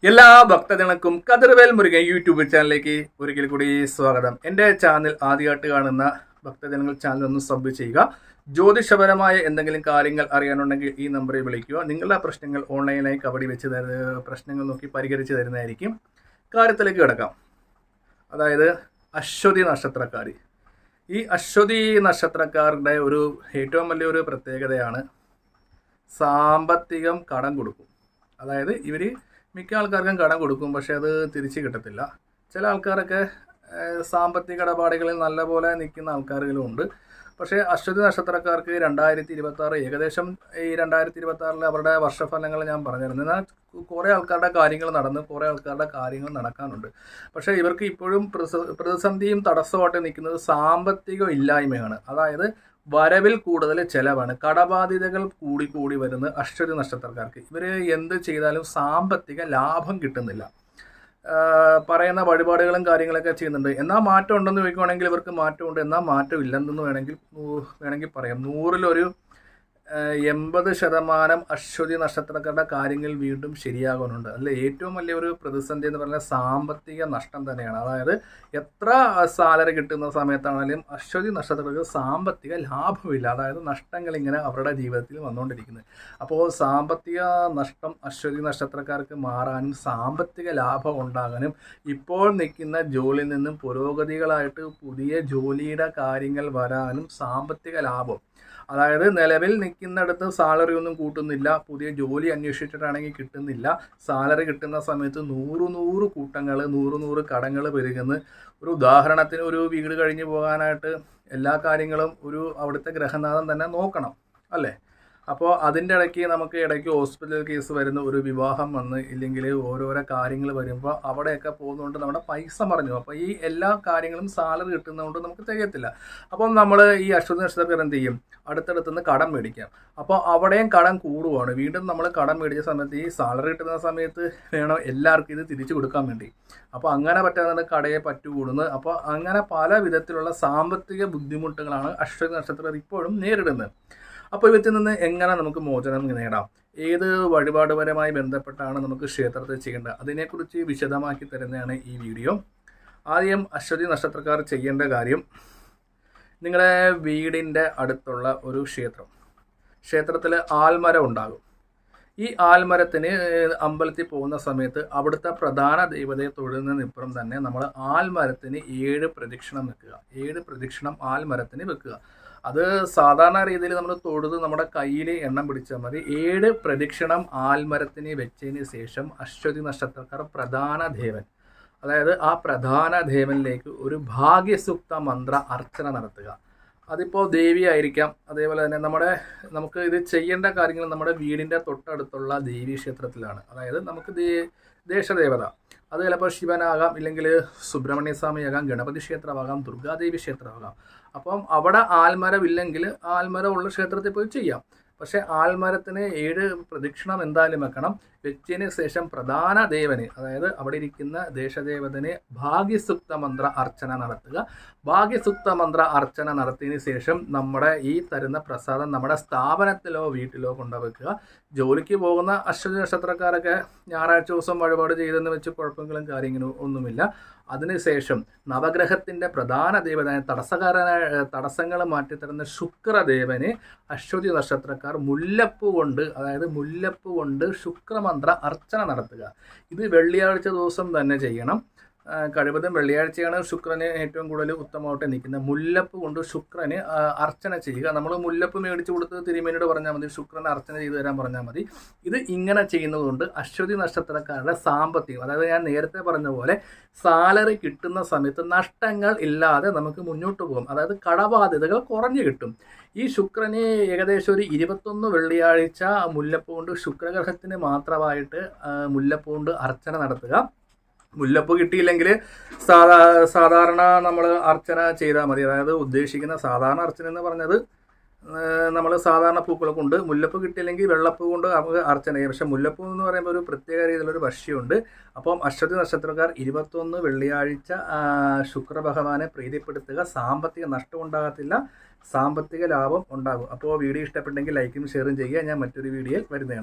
എല്ലാ ഭക്തജനങ്ങൾക്കും കതിർവേൽ മുരുകൻ യൂട്യൂബ് ചാനലിലേക്ക് ഒരിക്കൽ കൂടി സ്വാഗതം. എൻ്റെ ചാനൽ ആദ്യമായിട്ട് കാണുന്ന ഭക്തജനങ്ങൾ ചാനൽ ഒന്ന് സബ് ചെയ്യുക. ജ്യോതിഷപരമായ എന്തെങ്കിലും കാര്യങ്ങൾ അറിയാനുണ്ടെങ്കിൽ ഈ നമ്പറിൽ വിളിക്കുക. നിങ്ങളുടെ പ്രശ്നങ്ങൾ ഓൺലൈനായി കബഡി വെച്ച് പ്രശ്നങ്ങൾ നോക്കി പരിഹരിച്ച് തരുന്നതായിരിക്കും. കാര്യത്തിലേക്ക് കിടക്കാം. അതായത് അശ്വതി നക്ഷത്രക്കാർ. ഈ അശ്വതി നക്ഷത്രക്കാരുടെ ഒരു ഏറ്റവും വലിയൊരു പ്രത്യേകതയാണ് സാമ്പത്തികം കടം കൊടുക്കും. അതായത് ഇവർ മിക്ക ആൾക്കാർക്കും കടം കൊടുക്കും, പക്ഷെ അത് തിരിച്ച് കിട്ടത്തില്ല. ചില ആൾക്കാരൊക്കെ സാമ്പത്തിക ഇടപാടുകളിൽ നല്ലപോലെ നിൽക്കുന്ന ആൾക്കാരുകളും ഉണ്ട്. പക്ഷേ അശ്വതി നക്ഷത്രക്കാർക്ക് 2026 ഏകദേശം ഈ 2026 അവരുടെ വർഷഫലങ്ങൾ ഞാൻ പറഞ്ഞിരുന്നു. എന്നാൽ കുറേ ആൾക്കാരുടെ കാര്യങ്ങൾ നടന്ന് കുറേ ആൾക്കാരുടെ കാര്യങ്ങൾ നടക്കാനുണ്ട്. പക്ഷേ ഇവർക്ക് ഇപ്പോഴും പ്രതിസന്ധിയും തടസ്സമായിട്ട് നിൽക്കുന്നത് സാമ്പത്തിക ഇല്ലായ്മയാണ്. അതായത് വരവിൽ കൂടുതൽ ചെലവാണ്. കടബാധ്യതകൾ കൂടി വരുന്ന അശ്വതി നക്ഷത്രക്കാർക്ക് ഇവർ എന്ത് ചെയ്താലും സാമ്പത്തിക ലാഭം കിട്ടുന്നില്ല. പറയുന്ന വഴിപാടുകളും കാര്യങ്ങളൊക്കെ ചെയ്യുന്നുണ്ട്. എന്നാൽ മാറ്റം ഉണ്ടെന്ന് ചോദിക്കുകയാണെങ്കിൽ ഇവർക്ക് മാറ്റമുണ്ട്, എന്നാൽ മാറ്റം ഇല്ലെന്ന് വേണമെങ്കിൽ പറയാം. 100-ൽ 80% അശ്വതി നക്ഷത്രക്കാരുടെ കാര്യങ്ങൾ വീണ്ടും ശരിയാകുന്നുണ്ട്. അല്ല, ഏറ്റവും വലിയൊരു പ്രതിസന്ധി എന്ന് പറഞ്ഞാൽ സാമ്പത്തിക നഷ്ടം തന്നെയാണ്. അതായത് എത്ര സാലറി കിട്ടുന്ന സമയത്താണെങ്കിലും അശ്വതി നക്ഷത്രക്കാർക്ക് സാമ്പത്തിക ലാഭമില്ല. അതായത് നഷ്ടങ്ങൾ ഇങ്ങനെ അവരുടെ ജീവിതത്തിൽ വന്നുകൊണ്ടിരിക്കുന്നത്. അപ്പോൾ സാമ്പത്തിക നഷ്ടം അശ്വതി നക്ഷത്രക്കാർക്ക് മാറാനും സാമ്പത്തിക ലാഭം ഉണ്ടാകാനും ഇപ്പോൾ നിൽക്കുന്ന ജോലിയിൽ നിന്നും പുരോഗതികളായിട്ട് പുതിയ ജോലിയുടെ കാര്യങ്ങൾ വരാനും സാമ്പത്തിക ലാഭം, അതായത് നിലവിൽ നിൽക്കുന്നിടത്ത് സാലറി ഒന്നും കൂട്ടുന്നില്ല, പുതിയ ജോലി അന്വേഷിച്ചിട്ടാണെങ്കിൽ കിട്ടുന്നില്ല. സാലറി കിട്ടുന്ന സമയത്ത് 100 കൂട്ടങ്ങൾ 100 കടങ്ങൾ പെരുകുന്നു. ഒരു ഉദാഹരണത്തിന് ഒരു വീട് കഴിഞ്ഞ് പോകാനായിട്ട് എല്ലാ കാര്യങ്ങളും അവിടുത്തെ ഗ്രഹനാഥൻ തന്നെ നോക്കണം, അല്ലേ? അപ്പോൾ അതിൻ്റെ ഇടയ്ക്ക് ഹോസ്പിറ്റൽ കേസ് വരുന്ന ഒരു വിവാഹം വന്ന് ഇല്ലെങ്കിൽ ഓരോരോ കാര്യങ്ങൾ വരുമ്പോൾ അവിടെയൊക്കെ പോകുന്നതുകൊണ്ട് നമ്മുടെ പൈസ മറിഞ്ഞു. അപ്പോൾ ഈ എല്ലാ കാര്യങ്ങളും സാലറി കിട്ടുന്നതുകൊണ്ട് നമുക്ക് തികയത്തില്ല. അപ്പം നമ്മൾ ഈ അശ്വതി നക്ഷത്രക്കാർ എന്ത് ചെയ്യും? അടുത്തടുത്തുനിന്ന് കടം മേടിക്കാം. അപ്പോൾ അവിടെയും കടം കൂടുവാണ്. വീണ്ടും നമ്മൾ കടം മേടിച്ച സമയത്ത് ഈ സാലറി കിട്ടുന്ന സമയത്ത് വേണം എല്ലാവർക്കും ഇത് തിരിച്ചു കൊടുക്കാൻ വേണ്ടി. അപ്പോൾ അങ്ങനെ പറ്റാതെ കടയെ പറ്റുകൂടുന്നു. അപ്പോൾ അങ്ങനെ പല വിധത്തിലുള്ള സാമ്പത്തിക ബുദ്ധിമുട്ടുകളാണ് അശ്വതി നക്ഷത്രക്കാർ ഇപ്പോഴും നേരിടുന്നത്. അപ്പോൾ ഇവത്തിൽ നിന്ന് എങ്ങനെ നമുക്ക് മോചനം നേടാം? ഏത് വഴിപാടുപരമായി ബന്ധപ്പെട്ടാണ് നമുക്ക് ക്ഷേത്രത്തിൽ ചെയ്യേണ്ടത്? അതിനെക്കുറിച്ച് വിശദമാക്കി തരുന്നതാണ് ഈ വീഡിയോ. ആദ്യം അശ്വതി നക്ഷത്രക്കാർ ചെയ്യേണ്ട കാര്യം, നിങ്ങളുടെ വീടിൻ്റെ അടുത്തുള്ള ഒരു ക്ഷേത്രത്തിൽ ആൽമരം ഉണ്ടാകും. ഈ ആൽമരത്തിന് അമ്പലത്തിൽ പോകുന്ന സമയത്ത് അവിടുത്തെ പ്രധാന ദൈവതയെ തൊഴുന്നതിനിപ്പുറം തന്നെ നമ്മൾ ആൽമരത്തിന് 7 പ്രദക്ഷിണം വെക്കുക. 7 പ്രദക്ഷിണം ആൽമരത്തിന് വെക്കുക. അത് സാധാരണ രീതിയിൽ നമ്മൾ തൊഴുത് നമ്മുടെ കയ്യിൽ എണ്ണം പിടിച്ചാൽ മതി. 7 പ്രദക്ഷിണം ആൽമരത്തിന് വെച്ചതിന് ശേഷം അശ്വതി നക്ഷത്രക്കാർ പ്രധാന ദേവൻ, അതായത് ആ പ്രധാന ദേവനിലേക്ക് ഒരു ഭാഗ്യസൂക്ത മന്ത്ര അർച്ചന നടത്തുക. അതിപ്പോൾ ദേവി ആയിരിക്കാം. അതേപോലെ തന്നെ നമുക്ക് ഇത് ചെയ്യേണ്ട കാര്യങ്ങൾ നമ്മുടെ വീടിൻ്റെ തൊട്ടടുത്തുള്ള ദേവീ ക്ഷേത്രത്തിലാണ്. അതായത് നമുക്ക് ദേശദേവത, അത് ചിലപ്പോൾ ശിവനാകാം, ഇല്ലെങ്കിൽ സുബ്രഹ്മണ്യ സ്വാമിയാകാം, ഗണപതി ക്ഷേത്രമാകാം, ദുർഗാദേവി ക്ഷേത്രമാകാം. അപ്പം അവിടെ ആൽമരം ഇല്ലെങ്കിൽ ആൽമരം ഉള്ള ക്ഷേത്രത്തിൽ പോയി ചെയ്യാം. പക്ഷേ ആൽമരത്തിന് 7 പ്രദക്ഷിണം എന്തായാലും വെക്കണം. വെച്ചതിന് ശേഷം പ്രധാന ദേവന്, അതായത് അവിടെ ഇരിക്കുന്ന ദേശദേവതന് ഭാഗ്യസൂക്ത മന്ത്ര അർച്ചന നടത്തുക. ഭാഗ്യസൂക്ത മന്ത്ര അർച്ചന നടത്തിയതിന് ശേഷം നമ്മുടെ ഈ തരുന്ന പ്രസാദം നമ്മുടെ സ്ഥാപനത്തിലോ വീട്ടിലോ കൊണ്ടുവെക്കുക. ജോലിക്ക് പോകുന്ന അശ്വതി നക്ഷത്രക്കാരൊക്കെ ഞായറാഴ്ച ദിവസം വഴിപാട് ചെയ്തെന്ന് വെച്ച് കുഴപ്പങ്ങളും കാര്യങ്ങളും ഒന്നുമില്ല. അതിനുശേഷം നവഗ്രഹത്തിൻ്റെ പ്രധാന ദേവത, തടസ്സങ്ങൾ മാറ്റിത്തരുന്ന ശുക്രദേവന് അശ്വതി നക്ഷത്രക്കാർ മുല്ലപ്പൂ കൊണ്ട് ശുക്രമന്ത്ര അർച്ചന നടത്തുക. ഇത് വെള്ളിയാഴ്ച ദിവസം തന്നെ ചെയ്യണം. കഴിവതും വെള്ളിയാഴ്ചയാണ് ശുക്രന് ഏറ്റവും കൂടുതൽ ഉത്തമമായിട്ട് നിൽക്കുന്നത്. മുല്ലപ്പ് കൊണ്ട് ശുക്രന് അർച്ചന ചെയ്യുക. നമ്മൾ മുല്ലപ്പ് മേടിച്ച് കൊടുത്ത് തിരുമേനിയോട് പറഞ്ഞാൽ മതി, ശുക്രനെ അർച്ചന ചെയ്തു തരാൻ പറഞ്ഞാൽ മതി. ഇത് ഇങ്ങനെ ചെയ്യുന്നതുകൊണ്ട് അശ്വതി നക്ഷത്രക്കാരുടെ സാമ്പത്തികം, അതായത് ഞാൻ നേരത്തെ പറഞ്ഞ പോലെ സാലറി കിട്ടുന്ന സമയത്ത് നഷ്ടങ്ങൾ ഇല്ലാതെ നമുക്ക് മുന്നോട്ട് പോകും. അതായത് കടബാധ്യതകൾ കുറഞ്ഞു കിട്ടും. ഈ ശുക്രന് ഏകദേശം ഒരു 21 വെള്ളിയാഴ്ച മുല്ലപ്പ് കൊണ്ട് ശുക്രഗ്രഹത്തിന് മാത്രമായിട്ട് മുല്ലപ്പ് കൊണ്ട് അർച്ചന നടത്തുക. മുല്ലപ്പ് കിട്ടിയില്ലെങ്കിൽ സാധാരണ നമ്മൾ അർച്ചന ചെയ്താൽ മതി. അതായത് ഉദ്ദേശിക്കുന്ന സാധാരണ അർച്ചന എന്ന് പറഞ്ഞത് നമ്മൾ സാധാരണ പൂക്കളെ കൊണ്ട്, മുല്ലപ്പ് കിട്ടിയില്ലെങ്കിൽ വെള്ളപ്പൂ കൊണ്ട് നമുക്ക് അർച്ചന ചെയ്യാം. പക്ഷെ മുല്ലപ്പൂ എന്ന് പറയുമ്പോൾ ഒരു പ്രത്യേക രീതിയിലൊരു ഭക്ഷ്യമുണ്ട്. അപ്പം അശ്വതി നക്ഷത്രക്കാർ 21 വെള്ളിയാഴ്ച ശുക്രഭഗവാനെ പ്രീതിപ്പെടുത്തുക. സാമ്പത്തിക നഷ്ടം ഉണ്ടാകത്തില്ല, സാമ്പത്തിക ലാഭം ഉണ്ടാകും. അപ്പോൾ വീഡിയോ ഇഷ്ടപ്പെട്ടെങ്കിൽ ലൈക്കും ഷെയറും ചെയ്യുക. ഞാൻ മറ്റൊരു വീഡിയോയിൽ വരുന്നതാണ്.